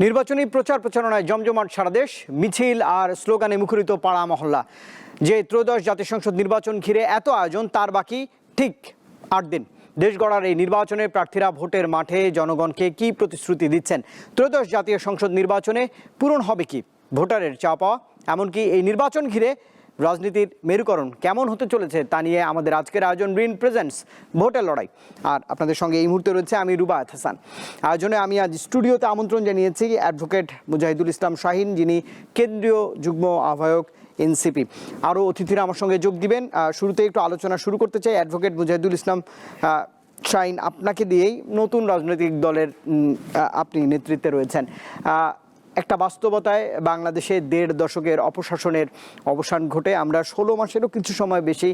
নির্বাচনী প্রচার প্রচারণায় জমজমাট সারা দেশ, মিছিল আর স্লোগানে মুখরিত পাড়া মহল্লা। যে ত্রয়োদশ জাতীয় সংসদ নির্বাচন ঘিরে এত আয়োজন, তার বাকি ঠিক 8 দিন। দেশ গড়ার এই নির্বাচনে প্রার্থীরা ভোটের মাঠে জনগণকে কি প্রতিশ্রুতি দিচ্ছেন? ত্রয়োদশ জাতীয় সংসদ নির্বাচনে পূরণ হবে কি ভোটারের চাওয়া পাওয়া? এমনকি এই নির্বাচন ঘিরে রাজনীতির মেরুকরণ কেমন হতে চলেছে তা নিয়ে আমাদের আজকের আয়োজন রিন প্রেজেন্টস ভোটের লড়াই। আর আপনাদের সঙ্গে এই মুহূর্তে রয়েছে আমি রুবায়েত হাসান। আয়োজনে আমি আজ স্টুডিওতে আমন্ত্রণ জানিয়েছি অ্যাডভোকেট মুজাহিদুল ইসলাম শাহীন, যিনি কেন্দ্রীয় যুগ্ম আহ্বায়ক এনসিপি। আরও অতিথিরা আমার সঙ্গে যোগ দিবেন। শুরুতে একটু আলোচনা শুরু করতে চাই অ্যাডভোকেট মুজাহিদুল ইসলাম শাহীন, আপনাকে দিয়েই। নতুন রাজনৈতিক দলের আপনি নেতৃত্বে রয়েছেন। একটা বাস্তবতায় বাংলাদেশে 1.5 দশকের অপশাসনের অবসান ঘটে আমরা 16 মাসেরও কিছু সময় বেশি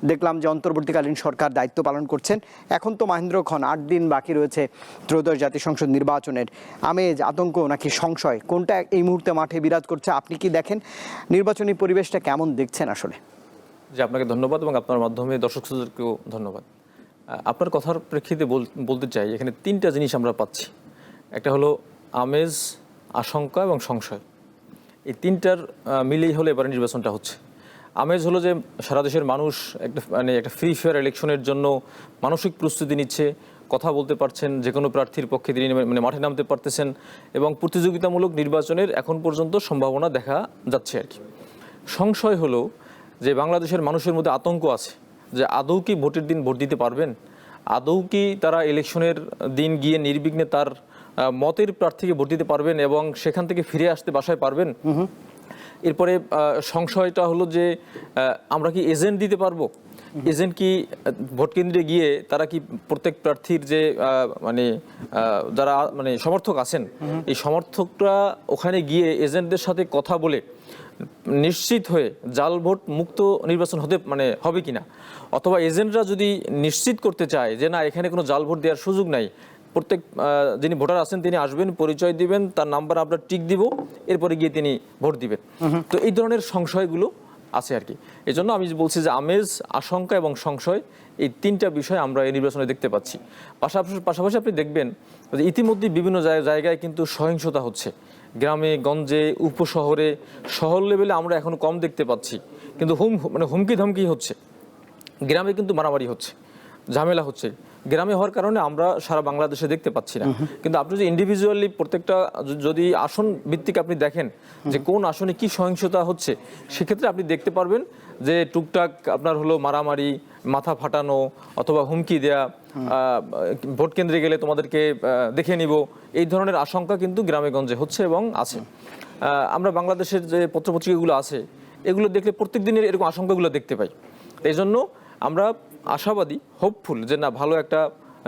দেখলাম যে অন্তর্বর্তীকালীন সরকার দায়িত্ব পালন করছেন। এখন তো মহেন্দ্রক্ষণ, 8 দিন বাকি রয়েছে ত্রয়োদশ জাতীয় সংসদ নির্বাচনের। আমেজ, আতঙ্ক নাকি সংশয়, কোনটা এই মুহূর্তে মাঠে বিরাজ করছে? আপনি কি দেখেন নির্বাচনী পরিবেশটা কেমন দেখছেন আসলে? যে আপনাকে ধন্যবাদ এবং আপনার মাধ্যমে দর্শকদেরকেও ধন্যবাদ। আপনার কথার প্রেক্ষিতে বলতে চাই, এখানে 3টা জিনিস আমরা পাচ্ছি। একটা হলো আমেজ, আশঙ্কা এবং সংশয়। এই 3টার মিলেই হলো এবারে নির্বাচনটা হচ্ছে। আমেজ হলো যে সারা দেশের মানুষ একটা ফ্রি ফেয়ার ইলেকশনের জন্য মানসিক প্রস্তুতি নিচ্ছে, কথা বলতে পারছেন, যে কোনো প্রার্থীর পক্ষে তিনি মাঠে নামতে পারতেছেন এবং প্রতিযোগিতামূলক নির্বাচনের এখন পর্যন্ত সম্ভাবনা দেখা যাচ্ছে আর কি। সংশয় হলো যে বাংলাদেশের মানুষের মধ্যে আতঙ্ক আছে যে আদৌ কি ভোটের দিন ভোট দিতে পারবেন, আদৌ কি তারা ইলেকশনের দিন গিয়ে নির্বিঘ্নে তার মতের প্রার্থীকে ভোট দিতে পারবেন এবং সেখান থেকে ফিরে আসতে বাসায় পারবেন। এরপরে সংশয়টা হলো যে আমরা কি এজেন্ট দিতে পারবো, এজেন্ট কি ভোট কেন্দ্রে গিয়ে তারা কি প্রত্যেক প্রার্থীর যে যারা সমর্থক আছেন, এই সমর্থকরা ওখানে গিয়ে এজেন্টদের সাথে কথা বলে নিশ্চিত হয়ে জাল ভোট মুক্ত নির্বাচন হবে কিনা, অথবা এজেন্টরা যদি নিশ্চিত করতে চায় যে না এখানে কোনো জাল ভোট দেওয়ার সুযোগ নাই, প্রত্যেক যিনি ভোটার আছেন তিনি আসবেন, পরিচয় দিবেন, তার নাম্বার আমরা টিক দিব, এরপরে গিয়ে তিনি ভোট দিবেন। তো এই ধরনের সংশয়গুলো আছে আর কি। এই জন্য আমি বলছি যে আমেজ, আশঙ্কা এবং সংশয়, এই 3টা বিষয় আমরা এই নির্বাচনে দেখতে পাচ্ছি। পাশাপাশি আপনি দেখবেন যে ইতিমধ্যে বিভিন্ন জায়গায় কিন্তু সহিংসতা হচ্ছে, গ্রামে গঞ্জে, উপশহরে, শহর লেভেলে আমরা এখন কম দেখতে পাচ্ছি, কিন্তু হুমকি ধমকি হচ্ছে। গ্রামে কিন্তু মারামারি হচ্ছে, ঝামেলা হচ্ছে, গ্রামে হওয়ার কারণে আমরা সারা বাংলাদেশে দেখতে পাচ্ছি না। কিন্তু আপনি যদি ইন্ডিভিজুয়ালি প্রত্যেকটা যদি আসন ভিত্তিক আপনি দেখেন যে কোন আসনে কি সহিংসতা হচ্ছে, সেক্ষেত্রে আপনি দেখতে পারবেন যে টুকটাক আপনার হলো মারামারি, মাথা ফাটানো অথবা হুমকি দেয়া, ভোট কেন্দ্রে গেলে তোমাদেরকে দেখে নিব, এই ধরনের আশঙ্কা কিন্তু গ্রামে গঞ্জে হচ্ছে এবং আছে। আমরা বাংলাদেশের যে পত্রপত্রিকাগুলো আছে এগুলো দেখলে প্রত্যেক দিনের এরকম আশঙ্কাগুলো দেখতে পাই। এই জন্য আমরা আশাবাদী, হোপফুল যে না ভালো একটা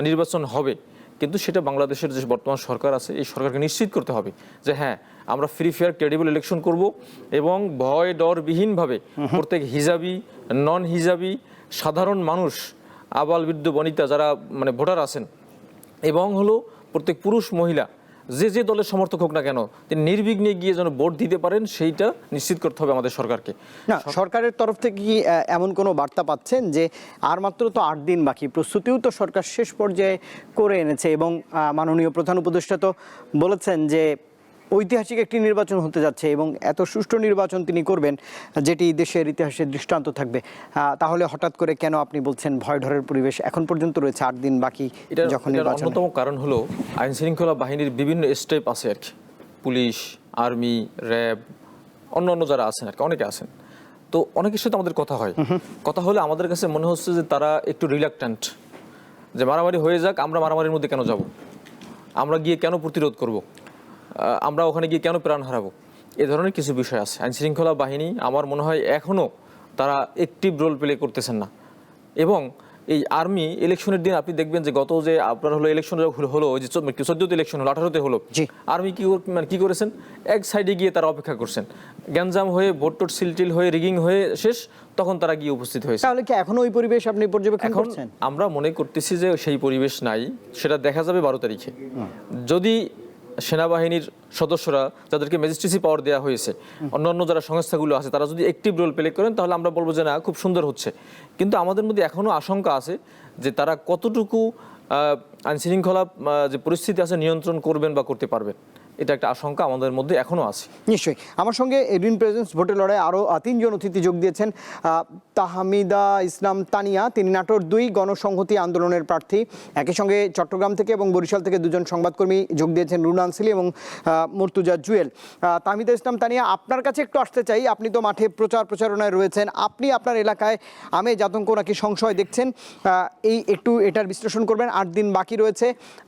নির্বাচন হবে, কিন্তু সেটা বাংলাদেশের যে বর্তমান সরকার আছে এই সরকারকে নিশ্চিত করতে হবে যে হ্যাঁ আমরা ফ্রি ফেয়ার ক্রেডিবল ইলেকশন করব এবং ভয় ডরবিহীনভাবে প্রত্যেক হিজাবি, নন হিজাবি, সাধারণ মানুষ, আবাল বৃদ্ধ বনিতা যারা ভোটার আছেন এবং হলো প্রত্যেক পুরুষ মহিলা যে দলের সমর্থক হোক না কেন তিনি নির্বিঘ্নে গিয়ে যেন ভোট দিতে পারেন, সেইটা নিশ্চিত করতে হবে আমাদের সরকারকে। না, সরকারের তরফ থেকে কি এমন কোনো বার্তা পাচ্ছেন যে আর মাত্র তো 8 দিন বাকি, প্রস্তুতিও তো সরকার শেষ পর্যায়ে করে এনেছে এবং মাননীয় প্রধান উপদেষ্টা তো বলেছেন যে ঐতিহাসিক একটি নির্বাচন হতে যাচ্ছে এবং এত সুষ্ঠু নির্বাচন তিনি করবেন যেটি দেশের ইতিহাসে দৃষ্টান্ত থাকবে। তাহলে হঠাৎ করে কেন আপনি বলছেন ভয় ডরের পরিবেশ? এখন পর্যন্ত রয়েছে 8 দিন বাকি। যখন অন্যতম কারণ হলো আইন শৃঙ্খলা বাহিনীর বিভিন্ন স্টেপ আছে আর কি, পুলিশ, আর্মি, র্যাব, অন্যান্য যারা আছেন আর কি, অনেকে আছেন। তো অনেকের সাথে আমাদের কথা হয়, কথা হলে আমাদের কাছে মনে হচ্ছে যে তারা একটু রিলাক্ট্যান্ট, যে মারামারি হয়ে যাক, আমরা মারামারির মধ্যে কেন যাব, আমরা গিয়ে কেন প্রতিরোধ করব, আমরা ওখানে গিয়ে কেন প্রাণ হারাবো, এ ধরনের কিছু বিষয় আছে। আইন শৃঙ্খলা বাহিনী আমার মনে হয় এখনও তারা অ্যাক্টিভ রোল প্লে করতেছেন না। এবং এই আর্মি ইলেকশনের দিন আপনি দেখবেন যে গত যে আপনার হলো ইলেকশন হলো, ওই যে 14তে ইলেকশন হলো, 18তে হলো, আর্মি কি করেছেন, এক সাইডে গিয়ে তারা অপেক্ষা করছেন, গ্যাঞ্জাম হয়ে ভোট টোট সিলটিল হয়ে রিগিং হয়ে শেষ, তখন তারা গিয়ে উপস্থিত হয়েছে। তাহলে কি এখনো ওই পরিবেশ আপনি পর্যবেক্ষণ করছেন? আমরা মনে করতেছি যে সেই পরিবেশ নাই, সেটা দেখা যাবে 12 তারিখে। যদি সেনাবাহিনীর সদস্যরা যাদেরকে ম্যাজিস্ট্রেসি পাওয়ার দেওয়া হয়েছে, অন্যান্য যারা সংস্থাগুলো আছে তারা যদি অ্যাক্টিভ রোল প্লে করেন, তাহলে আমরা বলবো যে না খুব সুন্দর হচ্ছে। কিন্তু আমাদের মধ্যে এখনও আশঙ্কা আছে যে তারা কতটুকু আইন শৃঙ্খলা যে পরিস্থিতি আছে নিয়ন্ত্রণ করবেন বা করতে পারবেন। এটা একটা আশঙ্কা আমাদের মধ্যে এখনো আছে। নিশ্চয়ই। আমার সঙ্গে এডিন প্রেজেন্স ভোটের লড়াই আরও তিনজন অতিথি যোগ দিয়েছেন। তাহমিদা ইসলাম তানিয়া, তিনি নাটোর 2 গণসংহতি আন্দোলনের প্রার্থী। একই সঙ্গে চট্টগ্রাম থেকে এবং বরিশাল থেকে 2জন সংবাদকর্মী যোগ দিয়েছেন, রুনা আনসিলি এবং মুর্তুজা জুয়েল। তাহমিদা ইসলাম তানিয়া, আপনার কাছে একটু আসতে চাই, আপনি তো মাঠে প্রচারণায় রয়েছেন, আপনি আপনার এলাকায় আমেজ আতঙ্ক নাকি সংশয় দেখছেন, একটু এটার বিশ্লেষণ করবেন। 8 দিন বাকি রয়েছে।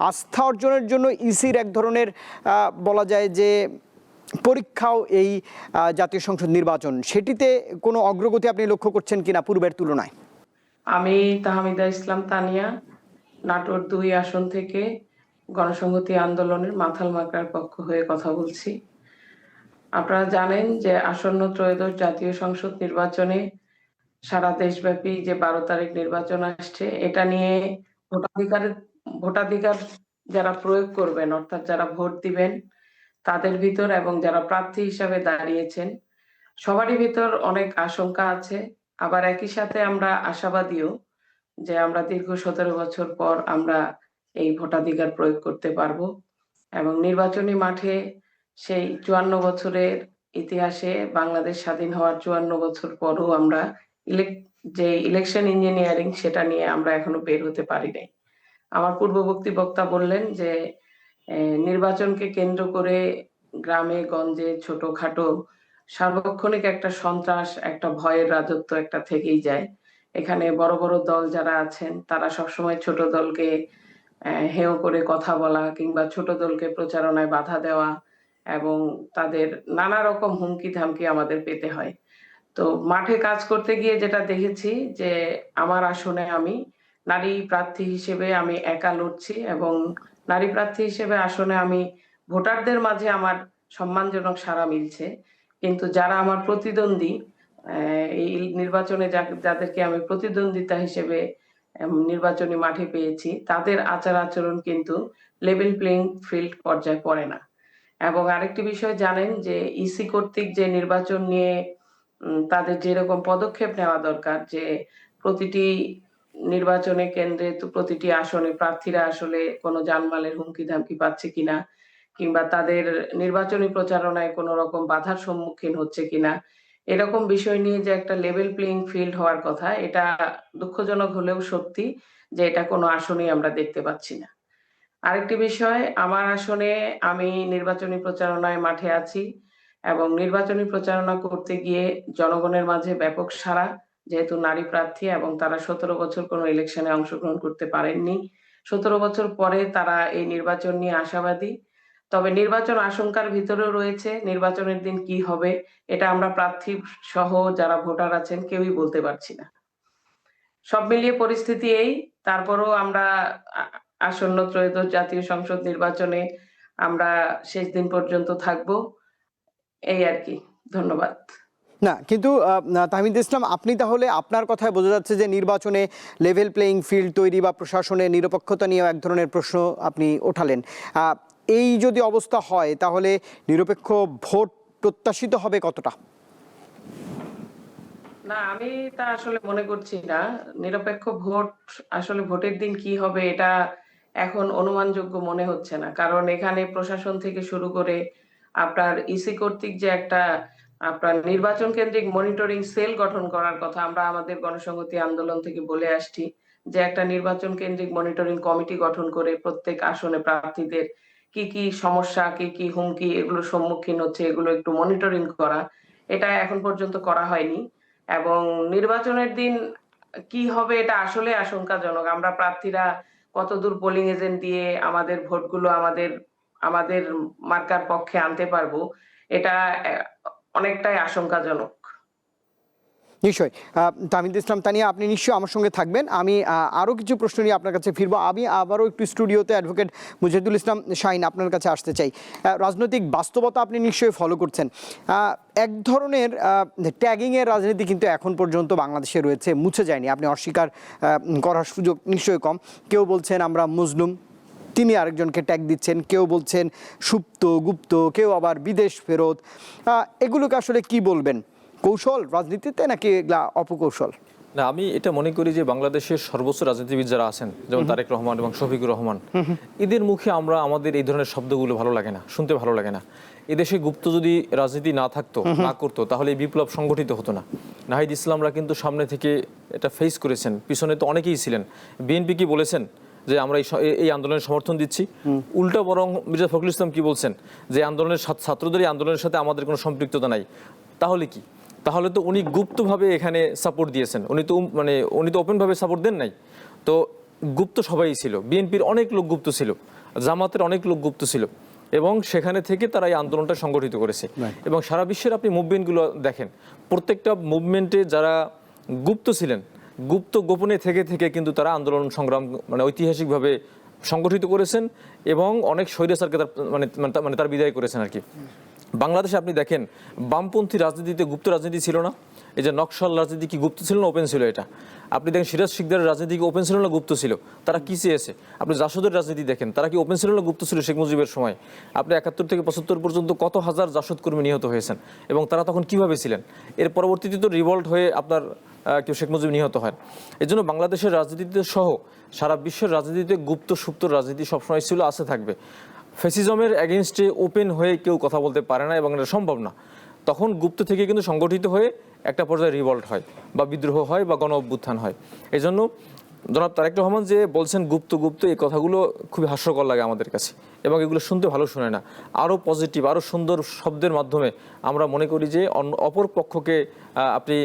আস্থা অর্জনের জন্য ইসির এক ধরনের বলা যায় যে পরীক্ষাও এই জাতীয় সংসদ নির্বাচন, সেটিতে কোনো অগ্রগতি আপনি লক্ষ্য করছেন কিনা পূর্বের তুলনায়? আমি তাহমিদা ইসলাম তানিয়া, নাটোর 2 আসন থেকে গণসংহতি আন্দোলনের মাথাল মার্কার পক্ষ হয়ে কথা বলছি। আপনারা জানেন যে আসন্ন ত্রয়োদশ জাতীয় সংসদ নির্বাচনে সারা দেশব্যাপী যে 12 তারিখ নির্বাচন আসছে, এটা নিয়ে ভোটাধিকার যারা প্রয়োগ করবেন, অর্থাৎ যারা ভোট দিবেন তাদের ভিতর এবং যারা প্রার্থী হিসাবে দাঁড়িয়েছেন সবারই ভিতর অনেক আশঙ্কা আছে। আবার একই সাথে আমরা আশাবাদীও যে আমরা দীর্ঘ 17 বছর পর আমরা এই ভোটাধিকার প্রয়োগ করতে পারবো এবং নির্বাচনী মাঠে সেই 54 বছরের ইতিহাসে বাংলাদেশ স্বাধীন হওয়ার 54 বছর পরও আমরা যে ইলেকশন ইঞ্জিনিয়ারিং সেটা নিয়ে আমরা এখনো বের হতে পারি নাই। আমার পূর্ববর্তী বক্তা বললেন যে নির্বাচনকে কেন্দ্র করে গ্রামে গঞ্জে ছোটখাটো সার্বক্ষণিক একটা সন্ত্রাস, একটা ভয়ের রাজত্ব একটা থেকেই যায়। এখানে বড় বড় দল যারা আছেন তারা সবসময় ছোট দলকে হেয় করে কথা বলা কিংবা ছোট দলকে প্রচারণায় বাধা দেওয়া এবং তাদের নানা রকম হুমকি ধামকি আমাদের পেতে হয়। তো মাঠে কাজ করতে গিয়ে যেটা দেখেছি যে আমার আসনে আমি নারী প্রার্থী হিসেবে আমি একা লড়ছি এবং নারী প্রার্থী হিসেবে আসনে আমি ভোটারদের মাঝে আমার সম্মানজনক সাড়া মিলছে, কিন্তু যারা আমার প্রতিদ্বন্দ্বী এই নির্বাচনে যাদেরকে আমি প্রতিদ্বন্দ্বিতা হিসেবে নির্বাচনী মাঠে পেয়েছি তাদের আচার আচরণ কিন্তু লেভেল প্লেইং ফিল্ড পর্যায়ে পড়ে না। এবং আরেকটি বিষয় জানেন যে ইসি কর্তৃক যে নির্বাচন নিয়ে তাদের যেরকম পদক্ষেপ নেওয়া দরকার যে প্রতিটি নির্বাচনে কেন্দ্রে তো প্রতিটি আসনে প্রার্থীরা আসলে কোনো জানমালের হুমকি ধামকি পাচ্ছে কিনা কিংবা তাদের নির্বাচনী প্রচারণায় কোনো রকম বাধার সম্মুখীন হচ্ছে কিনা, এরকম বিষয় নিয়ে যে একটা লেভেল প্লেইং ফিল্ড হওয়ার কথা, এটা দুঃখজনক হলেও সত্যি যে এটা কোনো আসনেই আমরা দেখতে পাচ্ছি না। আরেকটি বিষয়, আমার আসনে আমি নির্বাচনী প্রচারণায় মাঠে আছি এবং নির্বাচনী প্রচারণা করতে গিয়ে জনগণের মাঝে ব্যাপক সাড়া, যেহেতু নারী প্রার্থী এবং তারা 17 বছর কোনো ইলেকশনে অংশগ্রহণ করতে পারেননি। 17 বছর পরে তারা এই নির্বাচন নিয়ে আশাবাদী। তবে নির্বাচন আশঙ্কার ভিতরেও রয়েছে, নির্বাচনের দিন কি হবে এটা আমরা প্রার্থী সহ যারা ভোটার আছেন কেউই বলতে পারছি না। সব মিলিয়ে পরিস্থিতি এই। তারপরেও আমরা আসন্ন ত্রয়োদশ জাতীয় সংসদ নির্বাচনে আমরা শেষ দিন পর্যন্ত থাকবো, এই আর কি। ধন্যবাদ। না, কিন্তু তাহমিদ ইসলাম, আপনি তাহলে আপনার কথায় বোঝা যাচ্ছে যে নির্বাচনে লেভেল প্লেইং ফিল্ড তৈরি বা প্রশাসনের নিরপেক্ষতা নিয়েও এক ধরনের প্রশ্ন আপনি ওঠালেন। এই যদি অবস্থা হয় তাহলে নিরপেক্ষ ভোট প্রত্যাশিত হবে কতটা? না, আমি তা আসলে মনে করছি না। নিরপেক্ষ ভোট আসলে ভোটের দিন কি হবে এটা এখন অনুমানযোগ্য মনে হচ্ছে না। কারণ এখানে প্রশাসন থেকে শুরু করে আপনার ইসি কর্তৃক যে একটা আপনার নির্বাচন কেন্দ্রিক মনিটরিং সেল গঠন করার কথা আমরা আমাদের গণসংহতি আন্দোলন থেকে বলে আসছি যে একটা নির্বাচন কেন্দ্রিক মনিটরিং কমিটি গঠন করে প্রত্যেক আসনে প্রার্থীদের কি কি সমস্যা, কি কি হুমকি এগুলোর সম্মুখীন হচ্ছে এগুলো একটু মনিটরিং করা, এটা এখন পর্যন্ত করা হয়নি। এবং নির্বাচনের দিন কি হবে এটা আসলে আশঙ্কাজনক। আমরা প্রার্থীরা কতদূর পোলিং এজেন্ট দিয়ে আমাদের ভোটগুলো আমাদের আমাদের মার্কার পক্ষে আনতে পারবো, এটা অনেকটাই আশঙ্কাজনক। নিশ্চয়ই। তাহমিদ ইসলাম তানিয়া, আপনি নিশ্চয়ই আমার সঙ্গে থাকবেন। আমি আরও কিছু প্রশ্ন নিয়ে আপনার কাছে ফিরবো। আমি আবারও একটু স্টুডিওতে অ্যাডভোকেট মুজাহিদুল ইসলাম শাহিন আপনার কাছে আসতে চাই। রাজনৈতিক বাস্তবতা আপনি নিশ্চয়ই ফলো করছেন। এক ধরনের ট্যাগিংয়ের রাজনীতি কিন্তু এখন পর্যন্ত বাংলাদেশে রয়েছে, মুছে যায়নি, আপনি অস্বীকার করার সুযোগ নিশ্চয়ই কম। কেউ বলছেন আমরা মজলুম, তিনি আরেকজনকে ট্যাগ দিচ্ছেন, কেউ বলছেন সুপ্ত গুপ্ত, কেউ আবার বিদেশ ফেরত। এগুলোকে আসলে কি বলবেন? কৌশল রাজনীতিতে নাকি এগুলা অপকৌশল? না, আমি এটা মনে করি যে বাংলাদেশের সর্বোচ্চ রাজনীতিবিদ যারা আছেন, যেমন তারেক রহমান এবং শফিকুর রহমান, এদের মুখে আমাদের এই ধরনের শব্দগুলো ভালো লাগে না, শুনতে ভালো লাগে না। এদেশে গুপ্ত যদি রাজনীতি না থাকতো, না করতো, তাহলে এই বিপ্লব সংগঠিত হতো না। নাহিদ ইসলামরা কিন্তু সামনে থেকে এটা ফেস করেছেন, পিছনে তো অনেকেই ছিলেন। বিএনপি কি বলেছেন যে আমরা এই আন্দোলনের সমর্থন দিচ্ছি? উল্টা বরং মির্জা ফখরুল ইসলাম কি বলছেন যে আন্দোলনের ছাত্রদের এই আন্দোলনের সাথে আমাদের কোনো সম্পৃক্ততা নাই। তাহলে কি? তাহলে তো উনি গুপ্তভাবে এখানে সাপোর্ট দিয়েছেন। উনি তো ওপেনভাবে সাপোর্ট দেন নাই। তো গুপ্ত সবাই ছিল, বিএনপির অনেক লোক গুপ্ত ছিল, জামাতের অনেক লোক গুপ্ত ছিল, এবং সেখানে থেকে তারা এই আন্দোলনটা সংগঠিত করেছে। এবং সারা বিশ্বের আপনি মুভমেন্টগুলো দেখেন, প্রত্যেকটা মুভমেন্টে যারা গুপ্ত ছিলেন, গুপ্ত গোপনে থেকে থেকে কিন্তু তারা আন্দোলন সংগ্রাম ঐতিহাসিকভাবে সংগঠিত করেছেন, এবং অনেক স্বৈরাচারকে তার বিদায় করেছেন আর কি। বাংলাদেশে আপনি দেখেন, বামপন্থী রাজনীতিতে গুপ্ত রাজনীতি ছিল না। এই যে নকশাল রাজনীতি কি গুপ্ত ছিল না ওপেন ছিল? এটা আপনি দেখেন, সিরাজ শিকদারের রাজনীতি কি ওপেন ছিল না গুপ্ত ছিল? তারা কি চেয়েছে? আপনি জাসদের রাজনীতি দেখেন, তারা কি ওপেন ছিল না গুপ্ত ছিল? শেখ মুজিবের সময় আপনি 71 থেকে 75 পর্যন্ত কত হাজার জাসদ কর্মী নিহত হয়েছেন, এবং তারা তখন কিভাবে ছিলেন? এর পরবর্তীতে তো রিভল্ট হয়ে আপনার কেউ শেখ মুজিব নিহত হয়। এই জন্য বাংলাদেশের রাজনীতিতে সহ সারা বিশ্বের রাজনীতিতে গুপ্ত সুপ্ত রাজনীতি সবসময় ছিল, আছে, থাকবে। ফ্যাসিজমের এগেনস্টে ওপেন হয়ে কেউ কথা বলতে পারে না, এবং এটা সম্ভব না। তখন গুপ্ত থেকে কিন্তু সংগঠিত হয়ে একটা পর্যায়ে রিভল্ট হয়, বা বিদ্রোহ হয়, বা গণ অভ্যুত্থান হয়। এই জন্য জনাব তারেক রহমান যে বলছেন গুপ্ত গুপ্ত, এই কথাগুলো খুবই হাস্যকর লাগে আমাদের কাছে, এবং এগুলো শুনতে ভালো শোনে না। আরও পজিটিভ, আরও সুন্দর শব্দের মাধ্যমে আমরা মনে করি যে অপর পক্ষকে আপনি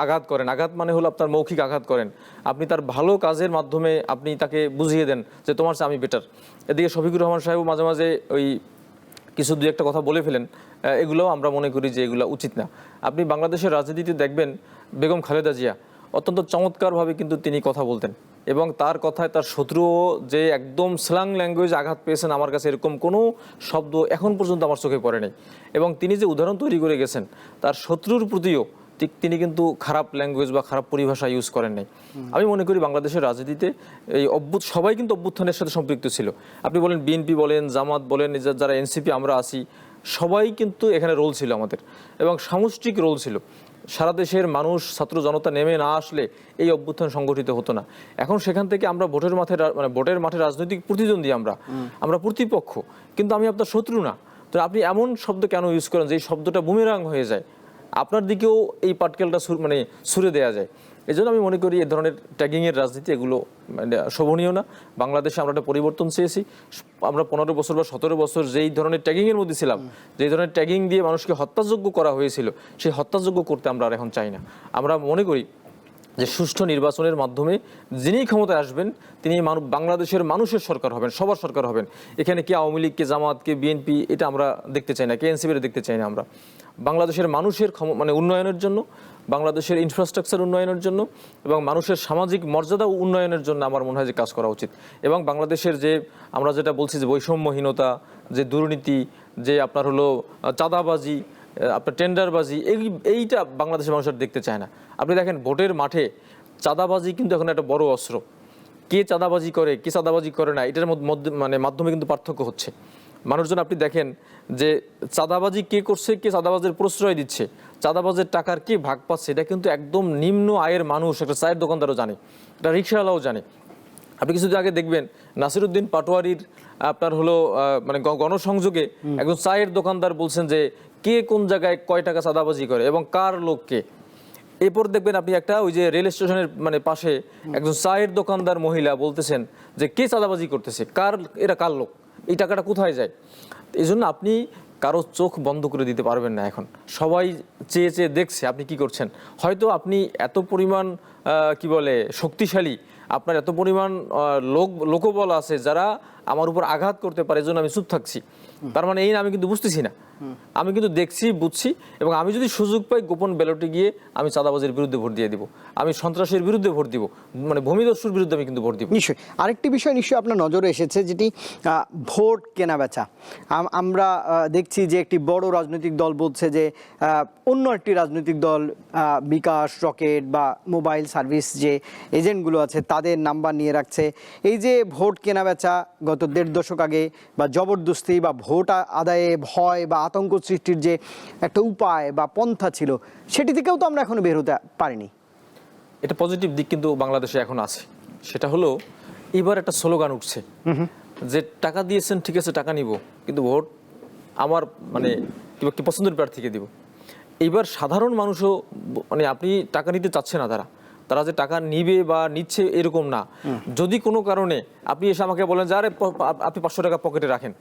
আঘাত করেন। আঘাত মানে হলো আপনার মৌখিক আঘাত করেন, আপনি তার ভালো কাজের মাধ্যমে আপনি তাকে বুঝিয়ে দেন যে তোমার চেয়ে আমি বেটার। এদিকে শফিকুর রহমান সাহেবও মাঝে মাঝে ওই কিছু দুই একটা কথা বলে ফেলেন, এগুলোও আমরা মনে করি যে এগুলো উচিত না। আপনি বাংলাদেশের রাজনীতিতে দেখবেন, বেগম খালেদা জিয়া অত্যন্ত চমৎকারভাবে কিন্তু তিনি কথা বলতেন, এবং তার কথায় তার শত্রুও যে একদম স্ল্যাং ল্যাঙ্গুয়েজ আঘাত পেয়েছেন, আমার কাছে এরকম কোনো শব্দ এখন পর্যন্ত আমার চোখে পড়ে নাই। এবং তিনি যে উদাহরণ তৈরি করে গেছেন, তার শত্রুর প্রতিও ঠিক তিনি কিন্তু খারাপ ল্যাঙ্গুয়েজ বা খারাপ পরিভাষা ইউজ করেন নাই। আমি মনে করি বাংলাদেশের রাজনীতিতে এই সবাই কিন্তু অভ্যুত্থানের সাথে সম্পৃক্ত ছিল। আপনি বলেন বিএনপি বলেন, জামাত বলেন, যারা এনসিপি আমরা আছি, সবাই কিন্তু এখানে রোল ছিল আমাদের, এবং সামষ্টিক রোল ছিল। সারা দেশের মানুষ, ছাত্র জনতা নেমে না আসলে এই অভ্যুত্থান সংগঠিত হতো না। এখন সেখান থেকে আমরা ভোটের মাঠে রাজনৈতিক প্রতিদ্বন্দ্বী, আমরা প্রতিপক্ষ, কিন্তু আমি আপনার শত্রু না। তো আপনি এমন শব্দ কেন ইউজ করেন যে এই শব্দটা বুমেরাং হয়ে যায়, আপনার দিকেও এই পাটকেলটা ছুড়ে দেওয়া যায়? এই জন্য আমি মনে করি এ ধরনের ট্যাগিংয়ের রাজনীতি এগুলো শোভনীয় না। বাংলাদেশে আমরা একটা পরিবর্তন চেয়েছি। আমরা 15 বছর বা 17 বছর যেই ধরনের ট্যাগিংয়ের মধ্যে ছিলাম, যেই ধরনের ট্যাগিং দিয়ে মানুষকে হত্যাযোগ্য করা হয়েছিল, সেই হত্যাযোগ্য করতে আমরা আর এখন চাই না। আমরা মনে করি যে সুষ্ঠু নির্বাচনের মাধ্যমে যিনি ক্ষমতায় আসবেন তিনি বাংলাদেশের মানুষের সরকার হবেন, সবার সরকার হবেন। এখানে কে আওয়ামী লীগ, কে জামাত, কে বিএনপি, এটা আমরা দেখতে চাই না, কে এনসিপির দেখতে চাই না। আমরা বাংলাদেশের মানুষের উন্নয়নের জন্য, বাংলাদেশের ইনফ্রাস্ট্রাকচার উন্নয়নের জন্য, এবং মানুষের সামাজিক মর্যাদা উন্নয়নের জন্য আমার মনে হয় যে কাজ করা উচিত। এবং বাংলাদেশের যে আমরা যেটা বলছি যে বৈষম্যহীনতা, যে দুর্নীতি, যে আপনার হলো চাঁদাবাজি, আপনার টেন্ডারবাজি, এইটা বাংলাদেশের মানুষ আর দেখতে চায় না। আপনি দেখেন ভোটের মাঠে চাঁদাবাজি কিন্তু এখন একটা বড় অস্ত্র। কে চাঁদাবাজি করে, কে চাঁদাবাজি করে না, এটার মধ্যে মাধ্যমে কিন্তু পার্থক্য হচ্ছে। মানুষজন আপনি দেখেন যে চাঁদাবাজি কে করছে, কে চাঁদাবাজের প্রশ্রয় দিচ্ছে, চাঁদাবাজের টাকার কে ভাগ পাচ্ছে, এটা কিন্তু একদম নিম্ন আয়ের মানুষ, একটা চায়ের দোকানদারও জানে, একটা রিক্সাওয়ালাও জানে। আপনি কিছুদিন আগে দেখবেন নাসিরউদ্দিন পাটোয়ারির আপনার হলো গণসংযোগে একজন চায়ের দোকানদার বলছেন যে কে কোন জায়গায় কয় টাকা চাঁদাবাজি করে এবং কার লোককে। এরপর দেখবেন আপনি একটা ওই যে রেল স্টেশনের পাশে একজন চায়ের দোকানদার মহিলা বলতেছেন যে কে চাঁদাবাজি করতেছে, এরা কার লোক, এই টাকাটা কোথায় যায়। এই জন্য আপনি কারো চোখ বন্ধ করে দিতে পারবেন না। এখন সবাই চেয়ে চেয়ে দেখছে আপনি কি করছেন। হয়তো আপনি এত পরিমাণ শক্তিশালী, আপনার এত পরিমাণ লোকবল আছে যারা আমার উপর আঘাত করতে পারে, এজন্য আমি চুপ থাকছি। তার মানে এই না আমি কিন্তু বুঝতেছি না, আমি কিন্তু দেখছি, বুঝছি। এবং আমি যদি সুযোগ পাই গোপন ব্যালটে গিয়ে আমি চাঁদাবাজের বিরুদ্ধে ভোট দিয়ে দিব, আমি সন্ত্রাসের বিরুদ্ধে ভোট দিব, ভূমিদস্যুর বিরুদ্ধে আমি কিন্তু ভোট দিব। নিশ্চয়ই আরেকটি বিষয় নিশ্চয়ই আপনার নজরে এসেছে, যেটি ভোট কেনা বেচা। আমরা দেখছি যে একটি বড় রাজনৈতিক দল বলছে যে অন্য একটি রাজনৈতিক দল বিকাশ, রকেট বা মোবাইল সার্ভিস যে এজেন্টগুলো আছে তাদের নাম্বার নিয়ে রাখছে। এই যে ভোট কেনা বেচা গত 1.5 দশক আগে, বা জবরদস্তি বা ভোট আদায়ে ভয় বা আতঙ্ক সৃষ্টির যে একটা উপায় বা পন্থা ছিল, সেটি থেকেও তো আমরা এখনো বের হতে পারিনি। এটা পজিটিভ দিক কিন্তু বাংলাদেশে এখন আছে। সেটা হলো এবার একটা স্লোগান উঠছে যে টাকা দিয়েছেন ঠিক আছে, টাকা নিব, কিন্তু ভোট আমার মানে কি পছন্দের প্রার্থীকে দিব। এইবার সাধারণ মানুষও মানে আপনি টাকা নিতে চাচ্ছে না, তারা যে টাকা নিবে বা নিচ্ছে এরকম না। যদি কোনো কারণে আপনি এসে আমাকে বলেন যে আরে আপনি 500 টাকা পকেটে রাখেন,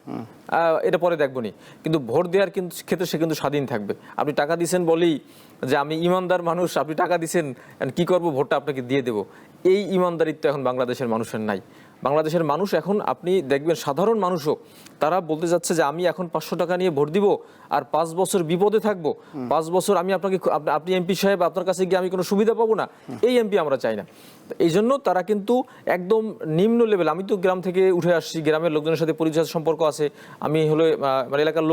এটা পরে দেখবনি, কিন্তু ভোট দেওয়ার কিন্তু ক্ষেত্রে সে কিন্তু স্বাধীন থাকবে। আপনি টাকা দিচ্ছেন বলেই যে আমি ইমানদার মানুষ, আপনি টাকা দিচ্ছেন কি করব, ভোটটা আপনাকে দিয়ে দেব, এই ইমানদারিত্ব এখন বাংলাদেশের মানুষের নাই। বাংলাদেশের মানুষ এখন আপনি দেখবেন সাধারণ মানুষও তারা বলতে যাচ্ছে যে আমি এখন 500 টাকা নিয়ে ভোট দিব আর 5 বছর বিপদে থাকবো, 5 বছর আমি আপনি এমপি সাহেব আপনার কাছে গিয়ে আমি কোনো সুবিধা পাবো না, এই এমপি আমরা চাই না। এই জন্য তারা কিন্তু একদম নিম্ন লেভেল, আমি তো গ্রাম থেকে উঠে আসছি, গ্রামের লোকজনের সাথে পরিচয় সম্পর্ক আছে, আমি হলো মানে এলাকার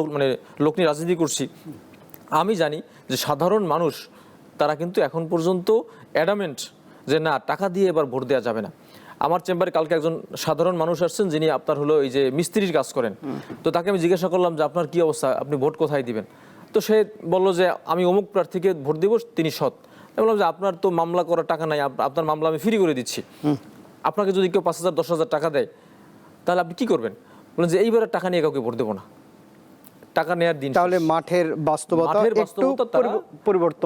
লোক নিয়ে রাজনীতি করছি, আমি জানি যে সাধারণ মানুষ তারা কিন্তু এখন পর্যন্ত অ্যাডামেন্ট যে না, টাকা দিয়ে এবার ভোট দেওয়া যাবে না। আমার চেম্বারে কালকে একজন সাধারণ মানুষ আসছেন যিনি আপনার হলো এই যে মিস্ত্রির কাজ করেন। তো তাকে আমি জিজ্ঞাসা করলাম যে আপনার কি অবস্থা, আপনি ভোট কোথায় দিবেন? তো সে বলল যে আমি অমুক প্রার্থীকে ভোট দিব, তিনি সৎ। আমি বললাম যে আপনার তো মামলা করার টাকা নাই, আপনার মামলা আমি ফ্রি করে দিচ্ছি, আপনাকে যদি কেউ 5,000 10,000 টাকা দেয় তাহলে আপনি কি করবেন? বলেন যে এইবারে টাকা নিয়ে কাউকে ভোট দেবো না, টাকা নেয়ার দিন। তাহলে মাঠের বাস্তবতা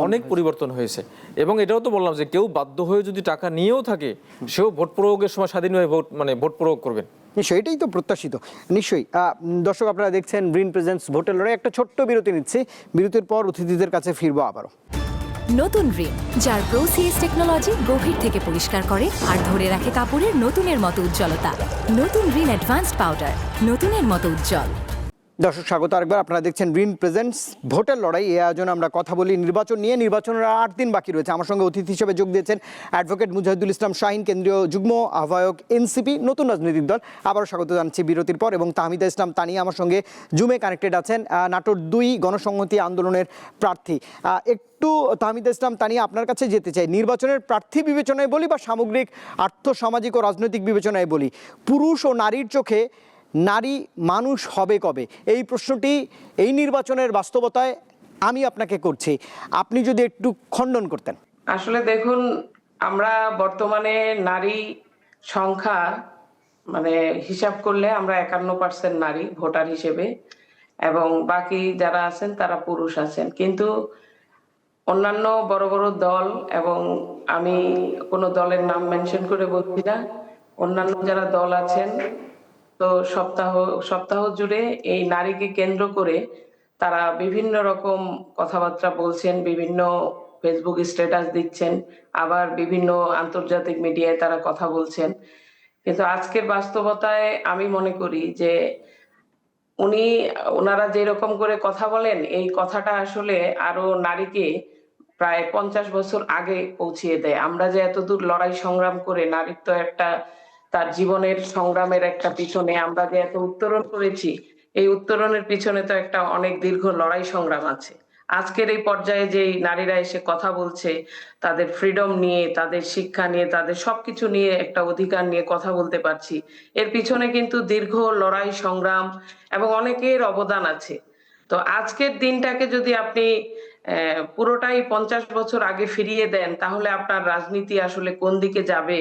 অনেক পরিবর্তন হয়েছে। এবং এটাও তো বললাম যে কেউ বাধ্য হয়ে যদি টাকা নিয়েও থাকে সেও ভোট প্রয়োগের সময় স্বাধীনভাবে ভোট প্রয়োগ করবেন। নিশ্চয়ই, এটাই তো প্রত্যাশিত। নিশ্চয়ই দর্শক আপনারা দেখছেন গ্রিন প্রেজেন্টস ভোটের লড়াই। একটা ছোট্ট বিরতি নিচ্ছি, বিরতির পর অতিথিদের কাছে ফিরবো আবারও। নতুন রিন, যার প্রোসিএস টেকনোলজি গভীর থেকে পরিষ্কার করে আর ধরে রাখে কাপড়ের নতুনের মতো উজ্জ্বলতা। নতুন রিন অ্যাডভান্সড পাউডার, নতুনের মতো উজ্জ্বল। দর্শক স্বাগত আরেকবার, আপনারা দেখছেন গ্রিন প্রেজেন্টস ভোটের লড়াই। এই আয়োজনে আমরা কথা বলি নির্বাচন নিয়ে। নির্বাচনের 8 দিন বাকি রয়েছে। আমার সঙ্গে অতিথি হিসেবে যোগ দিয়েছেন অ্যাডভোকেট মুজাহিদুল ইসলাম শাহিন, কেন্দ্রীয় যুগ্ম আহ্বায়ক এনসিপি, নতুন রাজনৈতিক দল। আবারও স্বাগত জানাচ্ছি বিরতির পর। এবং তাহমিদা ইসলাম তানিয়া আমার সঙ্গে জুমে কানেক্টেড আছেন, নাটোর 2 গণসংহতি আন্দোলনের প্রার্থী। একটু তাহমিদা ইসলাম তানিয়া আপনার কাছে যেতে চাই, নির্বাচনের প্রার্থী বিবেচনায় বলি বা সামগ্রিক আর্থসামাজিক ও রাজনৈতিক বিবেচনায় বলি, পুরুষ ও নারীর চোখে নারী মানুষ হবে কবে? এই প্রশ্নটি এই নির্বাচনের বাস্তবতায় আমি আপনাকে করছি, আপনি যদি একটু খণ্ডন করতেন। আসলে দেখুন, আমরা বর্তমানে নারী সংখ্যা মানে হিসাব করলে আমরা 51% নারী ভোটার হিসেবে, এবং বাকি যারা আছেন তারা পুরুষ আছেন। কিন্তু অন্যান্য বড় বড় দল, এবং আমি কোনো দলের নাম মেনশন করে বলছি না, অন্যান্য যারা দল আছেন, তো সপ্তাহ সপ্তাহ জুড়ে এই নারীকে কেন্দ্র করে তারা বিভিন্ন রকম কথাবার্তা বলছেন, বিভিন্ন ফেসবুক স্ট্যাটাস দিচ্ছেন, আবার বিভিন্ন আন্তর্জাতিক মিডিয়ায় তারা কথা বলছেন। কিন্তু আজকের বাস্তবতায় আমি মনে করি যে ওনারা যেরকম করে কথা বলেন, এই কথাটা আসলে আরো নারীকে প্রায় 50 বছর আগে পৌঁছিয়ে দেয়। আমরা যে এতদূর লড়াই সংগ্রাম করে, নারীর তো একটা তার জীবনের সংগ্রামের একটা পিছনে আমরা যে এত উত্তরণ করেছি, এই উত্তরণের পিছনে তো একটা অনেক দীর্ঘ লড়াই সংগ্রাম আছে। আজকের এই পর্যায়ে যে নারীরা এসে কথা বলছে, তাদের ফ্রিডম নিয়ে, তাদের শিক্ষা নিয়ে, তাদের সবকিছু নিয়ে, একটা অধিকার নিয়ে কথা বলতে পারছি, এর পিছনে কিন্তু দীর্ঘ লড়াই সংগ্রাম এবং অনেকের অবদান আছে। তো আজকের দিনটাকে যদি আপনি পুরোটাই 50 বছর আগে ফিরিয়ে দেন, তাহলে আপনার রাজনীতি আসলে কোন দিকে যাবে,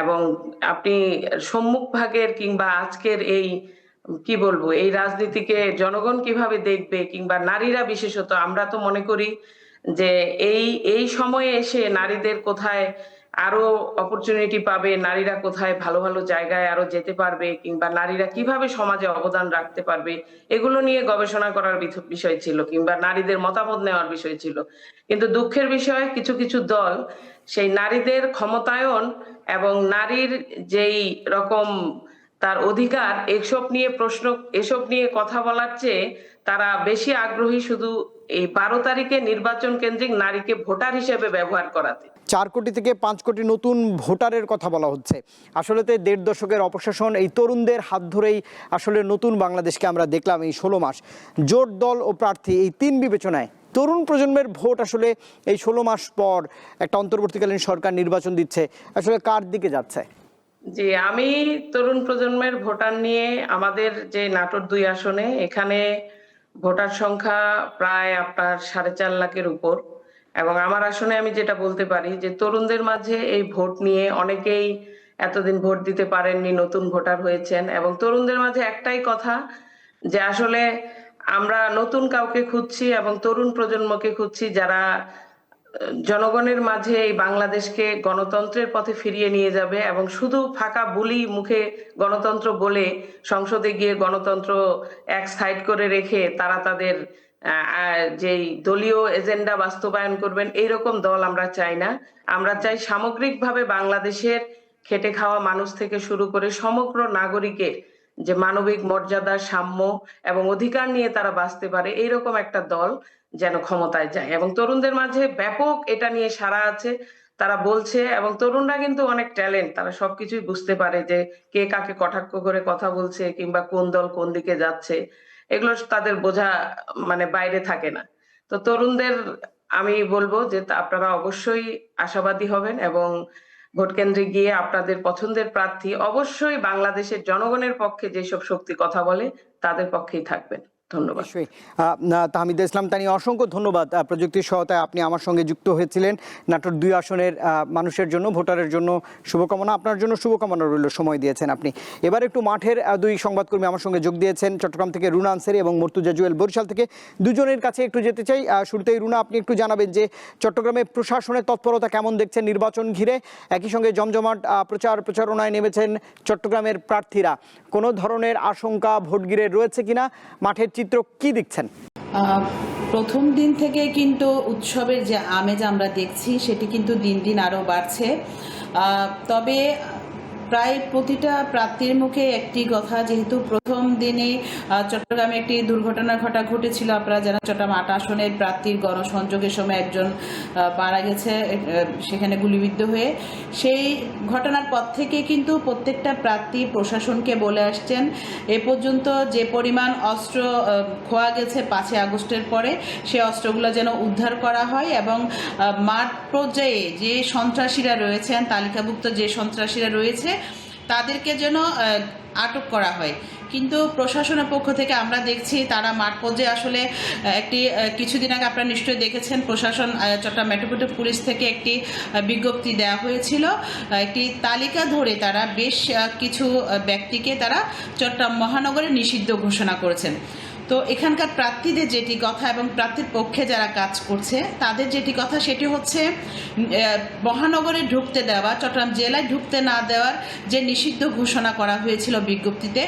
এবং আপনি সম্মুখ ভাগের কিংবা আজকের এই কি বলবো, এই রাজনীতিকে জনগণ কিভাবে দেখবে, কিংবা নারীরা বিশেষত, আমরা তো মনে করি যে এই সময়ে এসে নারীদের কোথায় আরো অপরচুনিটি পাবে, নারীরা কোথায় ভালো ভালো জায়গায় আরো যেতে পারবে, কিংবা নারীরা কিভাবে সমাজে অবদান রাখতে পারবে, এগুলো নিয়ে গবেষণা করার বিষয় ছিল, কিংবা নারীদের মতামত নেওয়ার বিষয় ছিল। কিন্তু দুঃখের বিষয়, কিছু কিছু দল সেই নারীদের ক্ষমতায়ন এবং নারীর যেই রকম তার অধিকার, এসব নিয়ে কথা বলার চেয়ে তারা বেশি আগ্রহী শুধু এই 12 তারিখে নির্বাচন কেন্দ্রিক নারীকে ভোটার হিসেবে ব্যবহার করাতে। 4 কোটি থেকে 5 কোটি নতুন ভোটারের কথা বলা হচ্ছে। আসলে তো 1.5 দশকের অপশাসন, এই তরুণদের হাত ধরেই আসলে নতুন বাংলাদেশকে আমরা দেখলাম এই 16 মাস। জোট, দল ও প্রার্থী, এই 3 বিবেচনায় তরুণ প্রজন্মের ভোট আসলে এই 16 মাস পর একটা অন্তর্বর্তীকালীন সরকার নির্বাচন দিচ্ছে, আসলে কার দিকে যাচ্ছে? জি, আমি তরুণ প্রজন্মের ভোটার নিয়ে, আমাদের যে নাটোর 2 আসনে, এখানে ভোটার সংখ্যা প্রায় আপনার 4.5 লাখের উপর, এবং আমার আসনে আমি যেটা বলতে পারি যে তরুণদের মাঝে এই ভোট নিয়ে অনেকেই এতদিন ভোট দিতে পারেননি, নতুন ভোটার হয়েছেন, এবং তরুণদের মাঝে একটাই কথা যে আসলে আমরা নতুন কাউকে খুঁজছি এবং তরুণ প্রজন্মকে খুঁজছি যারা জনগণের মাঝে এই বাংলাদেশকে গণতন্ত্রের পথে ফিরিয়ে নিয়ে যাবে, এবং শুধু ফাঁকা বুলি মুখে গণতন্ত্র বলে সংসদে গিয়ে গণতন্ত্র এক সাইড করে রেখে তারা তাদের যেই দলীয় এজেন্ডা বাস্তবায়ন করবেন, এইরকম দল আমরা চাই না। আমরা চাই সামগ্রিকভাবে বাংলাদেশের খেটে খাওয়া মানুষ থেকে শুরু করে সমগ্র নাগরিকের যে মানবিক মর্যাদা, সাম্য এবং অধিকার নিয়ে তারা বাঁচতে পারে, এইরকম একটা দল যেন ক্ষমতায় যায়। এবং তরুণদের মাঝে ব্যাপক এটা নিয়ে সাড়া আছে, তারা বলছে, এবং তরুণরা কিন্তু অনেক ট্যালেন্ট, তারা সবকিছুই বুঝতে পারে যে কে কাকে কটাক্ষ করে কথা বলছে কিংবা কোন দল কোন দিকে যাচ্ছে, এগুলো তাদের বোঝা মানে বাইরে থাকে না। তো তরুণদের আমি বলবো যে আপনারা অবশ্যই আশাবাদী হবেন এবং ভোট কেন্দ্রে গিয়ে আপনাদের পছন্দের প্রার্থী অবশ্যই বাংলাদেশের জনগণের পক্ষে যেসব শক্তি কথা বলে তাদের পক্ষেই থাকবেন। ধন্যবাদ। নিশ্চয়ই। তাহমিদা ইসলাম তানি, অসংখ্য ধন্যবাদ। প্রযুক্তির সহায়তায় আপনি আমার সঙ্গে যুক্ত হয়েছিলেন। নাটোর 2 আসনের মানুষের জন্য, ভোটারের জন্য শুভকামনা, আপনার জন্য শুভকামনা রইল, সময় দিয়েছেন আপনি। এবার একটু মাঠের 2 সংবাদকর্মী আমার সঙ্গে যোগ দিয়েছেন, চট্টগ্রাম থেকে রুনা আনসারী এবং মর্তুজা জুয়েল বরিশাল থেকে। দুজনের কাছে একটু যেতে চাই। শুরুতেই রুনা, আপনি একটু জানাবেন যে চট্টগ্রামে প্রশাসনের তৎপরতা কেমন দেখছেন নির্বাচন ঘিরে? একই সঙ্গে জমজমাট প্রচারণায় নেমেছেন চট্টগ্রামের প্রার্থীরা। কোনো ধরনের আশঙ্কা ভোট ঘিরে রয়েছে কিনা? মাঠের চিত্র কি দেখছেন? প্রথম দিন থেকে কিন্তু উৎসবের যে আমেজ আমরা দেখছি সেটি কিন্তু দিন দিন আরও বাড়ছে। তবে প্রায় প্রতিটা প্রার্থীর মুখে একটি কথা, যেহেতু প্রথম দিনে চট্টগ্রামে একটি দুর্ঘটনা ঘটেছিল, আপনারা জানেন চট্টগ্রাম 8 আসনের প্রার্থীর গণসংযোগের সময় একজন মারা গেছে সেখানে গুলিবিদ্ধ হয়ে। সেই ঘটনার পর থেকে কিন্তু প্রত্যেকটা প্রার্থী প্রশাসনকে বলে আসছেন এ পর্যন্ত যে পরিমাণ অস্ত্র খোয়া গেছে 5 আগস্টের পরে, সে অস্ত্রগুলো যেন উদ্ধার করা হয় এবং মাঠ পর্যায়ে যে সন্ত্রাসীরা রয়েছেন, তালিকাভুক্ত যে সন্ত্রাসীরা রয়েছে, তাদেরকে যেন আটক করা হয়। কিন্তু প্রশাসনের পক্ষ থেকে আমরা দেখছি তারা মাঠ পর্যায়ে আসলে একটি কিছুদিন আগে আপনারা নিশ্চয়ই দেখেছেন, প্রশাসন চট্টগ্রাম মেট্রোপলিটন পুলিশ থেকে একটি বিজ্ঞপ্তি দেওয়া হয়েছিল, একটি তালিকা ধরে তারা বেশ কিছু ব্যক্তিকে তারা চট্টগ্রাম মহানগরে নিষিদ্ধ ঘোষণা করেছেন। তো এখানকার প্রার্থীদের যেটি কথা এবং প্রার্থীর পক্ষে যারা কাজ করছে তাদের যেটি কথা, সেটি হচ্ছে মহানগরে ঢুকতে দেওয়া, চট্টগ্রাম জেলায় ঢুকতে না দেওয়ার যে নিষিদ্ধ ঘোষণা করা হয়েছিল বিজ্ঞপ্তিতে,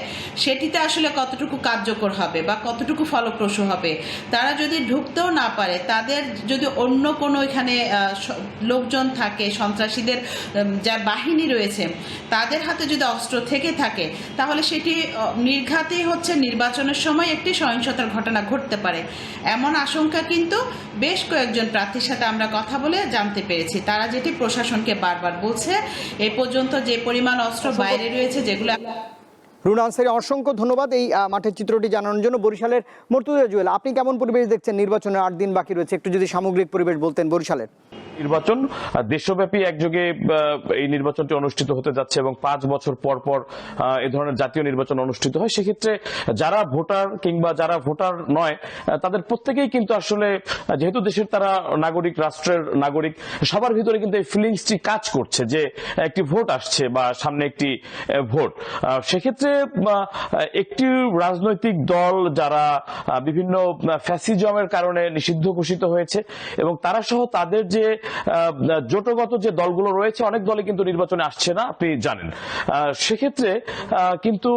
সেটিতে আসলে কতটুকু কার্যকর হবে বা কতটুকু ফলপ্রসূ হবে। তারা যদি ঢুকতেও না পারে, তাদের যদি অন্য কোনো এখানে লোকজন থাকে, সন্ত্রাসীদের যার বাহিনী রয়েছে, তাদের হাতে যদি অস্ত্র থেকে থাকে, তাহলে সেটি নির্ঘাতেই হচ্ছে নির্বাচনের সময় একটি সহিংসতার ঘটনা ঘটতে পারে। এমন আশঙ্কা কিন্তু বেশ কয়েকজন প্রার্থীর সাথে আমরা কথা বলে জানতে পেরেছি। তারা যেটি প্রশাসনকে বারবার বলছে, এ পর্যন্ত যে পরিমাণ অস্ত্র বাইরে রয়েছে, যেগুলো। রুনা আনসারী, অসংখ্য ধন্যবাদ এই মাঠের চিত্রটি জানানোর জন্য। বরিশালের মর্তুজা জুয়েল, আপনি কেমন পরিবেশ দেখছেন? নির্বাচনের 8 দিন বাকি রয়েছে, একটু যদি সামগ্রিক পরিবেশ বলতেন বরিশালের। নির্বাচন দেশব্যাপী একযোগে এই নির্বাচনটি অনুষ্ঠিত হতে যাচ্ছে এবং 5 বছর পর পর এ ধরনের জাতীয় নির্বাচন অনুষ্ঠিত হয়। সেক্ষেত্রে যারা ভোটার কিংবা যারা ভোটার নয়, তাদের প্রত্যেকেই কিন্তু আসলে, যেহেতু দেশের তারা নাগরিক, রাষ্ট্রের নাগরিক, সবার ভিতরে কিন্তু এই ফিলিংসটি কাজ করছে যে একটি ভোট আসছে বা সামনে একটি ভোট। সেক্ষেত্রে একটি রাজনৈতিক দল যারা বিভিন্ন ফ্যাসিজমের কারণে নিষিদ্ধ ঘোষিত হয়েছে এবং তারা সহ তাদের যে জোটগত যে দলগুলো রয়েছে, অনেক দলই কিন্তু নির্বাচনে আসছে না, আপনি জানেন। সেক্ষেত্রে কিন্তু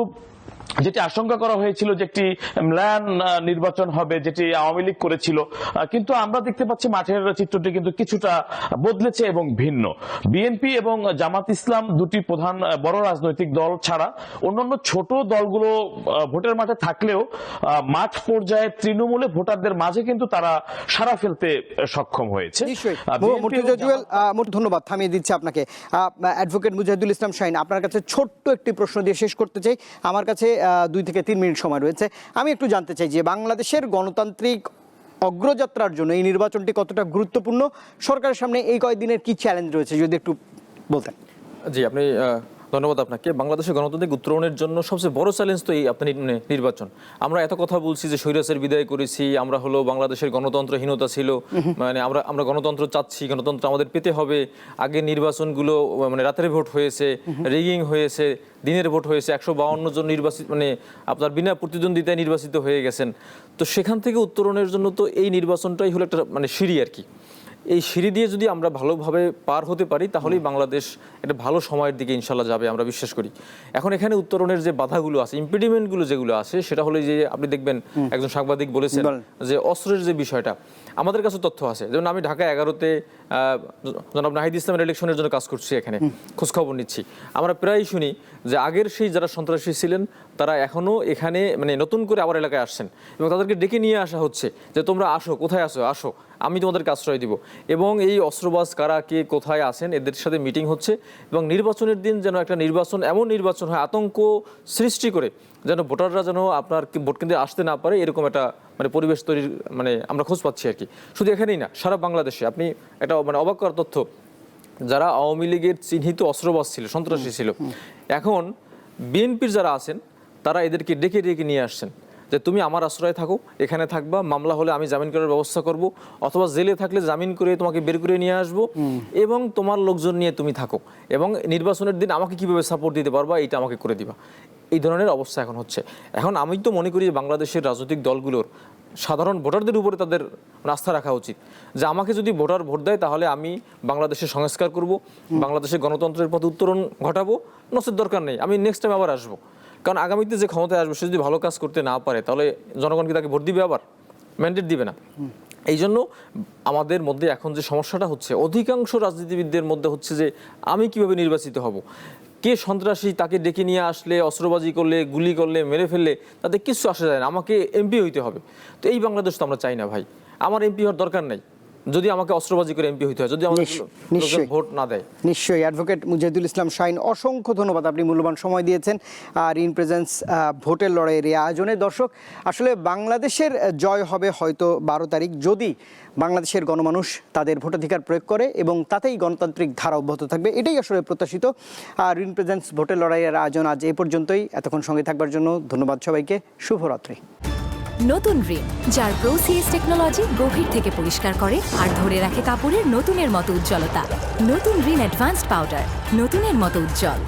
যেটি আশঙ্কা করা হয়েছিল যে একটি ম্লান নির্বাচন হবে, যেটি আওয়ামী লীগ করেছিল, কিন্তু আমরা দেখতে পাচ্ছি মাঠের চিত্রটি কিন্তু কিছুটা বদলেছে এবং ভিন্ন। বিএনপি এবং জামাত ইসলাম দুটি প্রধান বড় রাজনৈতিক দল ছাড়া অন্যান্য ছোট দলগুলো ভোটের মাঠে থাকলেও মাঠ পর্যায়ে তৃণমূলে ভোটারদের মাঝে কিন্তু তারা সাড়া ফেলতে সক্ষম হয়েছে। মর্তুজা জুয়েল, ধন্যবাদ, থামিয়ে দিচ্ছি আপনাকে। অ্যাডভোকেট মুজাহিদুল ইসলাম শাহীন, আপনার কাছে ছোট্ট একটি প্রশ্ন দিয়ে শেষ করতে চাই। আমার কাছে 2 থেকে 3 মিনিট সময় রয়েছে। আমি একটু জানতে চাই যে বাংলাদেশের গণতান্ত্রিক অগ্রযাত্রার জন্য এই নির্বাচনটি কতটা গুরুত্বপূর্ণ? সরকারের সামনে এই কয়েকদিনের কি চ্যালেঞ্জ রয়েছে, যদি একটু বলতেন। জি, আপনি ধন্যবাদ আপনাকে। বাংলাদেশের গণতান্ত্রিক উত্তরণের জন্য সবচেয়ে বড় চ্যালেঞ্জ তো এই আপনার নির্বাচন। আমরা এত কথা বলছি যে স্বৈরাচার বিদায় করেছি, আমরা হলো বাংলাদেশের গণতন্ত্রহীনতা ছিল, মানে আমরা গণতন্ত্র চাচ্ছি, গণতন্ত্র আমাদের পেতে হবে। আগে নির্বাচনগুলো মানে রাতের ভোট হয়েছে, রিগিং হয়েছে, দিনের ভোট হয়েছে, 152 জন নির্বাচিত মানে আপনার বিনা প্রতিদ্বন্দ্বিতায় নির্বাচিত হয়ে গেছেন। তো সেখান থেকে উত্তরণের জন্য তো এই নির্বাচনটাই হলো একটা মানে সিঁড়ি আর কি। এই সিঁড়ি দিয়ে যদি আমরা ভালোভাবে পার হতে পারি তাহলেই বাংলাদেশ একটা ভালো সময়ের দিকে ইনশাল্লাহ যাবে, আমরা বিশ্বাস করি। এখন এখানে উত্তরণের যে বাধাগুলো আছে, ইম্পিডিমেন্টগুলো যেগুলো আছে, সেটা হলো যে আপনি দেখবেন একজন সাংবাদিক বলেছেন যে অস্ত্রের যে বিষয়টা, আমাদের কাছে তথ্য আছে। যেমন আমি ঢাকা 11-তে জনাব নাহিদ ইসলামের ইলেকশনের জন্য কাজ করছি, এখানে খোঁজখবর নিচ্ছি। আমরা প্রায়ই শুনি যে আগের সেই যারা সন্ত্রাসী ছিলেন তারা এখনও এখানে মানে নতুন করে আবার এলাকায় আসছেন এবং তাদেরকে ডেকে নিয়ে আসা হচ্ছে যে তোমরা আসো, কোথায় আসো, আসো, আমি তোমাদেরকে আশ্রয় দিব। এবং এই অস্ত্রবাজ কারা কে কোথায় আছেন এদের সাথে মিটিং হচ্ছে এবং নির্বাচনের দিন যেন একটা নির্বাচন এমন নির্বাচন হয় আতঙ্ক সৃষ্টি করে যেন ভোটাররা যেন আপনার ভোট কেন্দ্রে আসতে না পারে, এরকম একটা মানে পরিবেশ তৈরির মানে আমরা খোঁজ পাচ্ছি আর কি। শুধু এখানেই না, সারা বাংলাদেশে আপনি একটা মানে অবাক করার তথ্য, যারা আওয়ামী লীগের চিহ্নিত অস্ত্রবাজ ছিল, সন্ত্রাসী ছিল, এখন বিএনপির যারা আছেন তারা এদেরকে ডেকে ডেকে নিয়ে আসছেন যে তুমি আমার আশ্রয়ে থাকো, এখানে থাকবা, মামলা হলে আমি জামিন করার ব্যবস্থা করব, অথবা জেলে থাকলে জামিন করে তোমাকে বের করে নিয়ে আসবো এবং তোমার লোকজন নিয়ে তুমি থাকো এবং নির্বাচনের দিন আমাকে কিভাবে সাপোর্ট দিতে পারবা এইটা আমাকে করে দিবা। এই ধরনের অবস্থা এখন হচ্ছে। এখন আমি তো মনে করি যে বাংলাদেশের রাজনৈতিক দলগুলোর সাধারণ ভোটারদের উপরে তাদের আস্থা রাখা উচিত যে আমাকে যদি ভোটার ভোট দেয় তাহলে আমি বাংলাদেশের সংস্কার করব, বাংলাদেশের গণতন্ত্রের পথে উত্তরণ ঘটাবো, নচেত দরকার নেই, আমি নেক্সট টাইম আবার আসবো। কারণ আগামীতে যে ক্ষমতায় আসবে সে যদি ভালো কাজ করতে না পারে তাহলে জনগণ কি তাকে ভোট দিবে, আবার ম্যান্ডেট দিবে না। এই জন্য আমাদের মধ্যে এখন যে সমস্যাটা হচ্ছে, অধিকাংশ রাজনীতিবিদদের মধ্যে হচ্ছে যে আমি কিভাবে নির্বাচিত হব, কে সন্ত্রাসী তাকে ডেকে নিয়ে আসলে, অস্ত্রবাজি করলে, গুলি করলে, মেরে ফেললে তাতে কিছু আসা যায় না, আমাকে এমপি হইতে হবে। তো এই বাংলাদেশ তো আমরা চাই না ভাই। আমার এমপি হওয়ার দরকার নাই যদি আমাকে অস্ত্রবাজি করে এমপি হইতে হয়, যদি আমাদের ভোট না দেয়। নিশ্চয়ই। অ্যাডভোকেট মুজাহিদুল ইসলাম শাহিন, অসংখ্য ধন্যবাদ, আপনি মূল্যবান সময় দিয়েছেন আর ইন প্রেজেন্স ভোটের লড়াইয়ের এই আয়োজনে। দর্শক, আসলে বাংলাদেশের জয় হবে হয়তো 12 তারিখ যদি বাংলাদেশের গণমানুষ তাদের ভোটাধিকার প্রয়োগ করে এবং তাতেই গণতান্ত্রিক ধারা অব্যাহত থাকবে, এটাই আসলে প্রত্যাশিত। আর ইন প্রেজেন্স ভোটের লড়াইয়ের আয়োজন আজ এ পর্যন্তই। এতক্ষণ সঙ্গে থাকবার জন্য ধন্যবাদ সবাইকে। শুভরাত্রি। নতুন রিন, যার প্রোসিএস টেকনোলজি গভীর থেকে পরিষ্কার করে আর ধরে রাখে কাপড়ের নতুনের মতো উজ্জ্বলতা। নতুন রিন অ্যাডভান্সড পাউডার, নতুনের মতো উজ্জ্বল।